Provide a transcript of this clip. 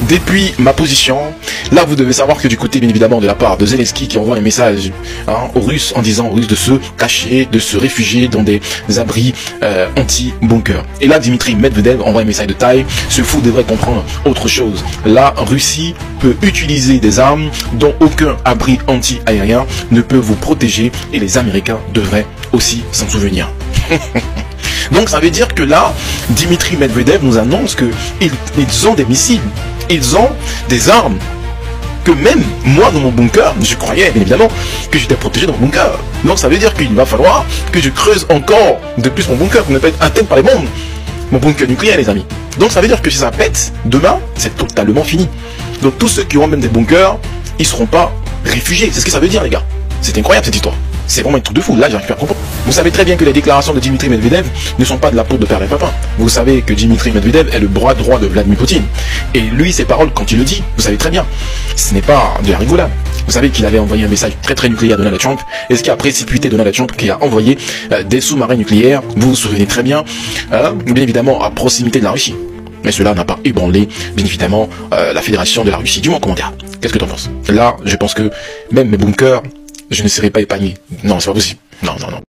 depuis ma position, là vous devez savoir que du côté bien évidemment de la part de Zelensky qui envoie un message aux Russes en disant aux Russes de se cacher, de se réfugier dans des abris anti-bunkers. Et là Dimitri Medvedev envoie un message de taille, ce fou devrait comprendre autre chose. La Russie peut utiliser des armes dont aucun abri anti-aérien ne peut vous protéger et les Américains devraient aussi s'en souvenir. Donc ça veut dire que là, Dimitri Medvedev nous annonce qu'ils ont des missiles, ils ont des armes, que même moi dans mon bunker, je croyais bien évidemment que j'étais protégé dans mon bunker. Donc ça veut dire qu'il va falloir que je creuse encore de plus mon bunker pour ne pas être atteint par les bombes. Mon bunker nucléaire les amis. Donc ça veut dire que si ça pète, demain, c'est totalement fini. Donc tous ceux qui auront même des bunkers, ils ne seront pas réfugiés. C'est ce que ça veut dire les gars. C'est incroyable cette histoire. C'est vraiment un truc de fou, là j'arrive pas à comprendre. Vous savez très bien que les déclarations de Dimitri Medvedev ne sont pas de la peau de père et papa. Vous savez que Dimitri Medvedev est le bras droit de Vladimir Poutine. Et lui, ses paroles, quand il le dit, vous savez très bien, ce n'est pas de la rigolade. Vous savez qu'il avait envoyé un message très nucléaire à Donald Trump, et ce qui a précipité Donald Trump qui a envoyé des sous-marins nucléaires, vous vous souvenez très bien, bien évidemment à proximité de la Russie. Mais cela n'a pas ébranlé, bien évidemment, la fédération de la Russie. Dis-moi en commentaire, qu'est-ce que tu en penses? Là, je pense que même mes bunkers, je ne serai pas épargné. Non, c'est pas possible. Non.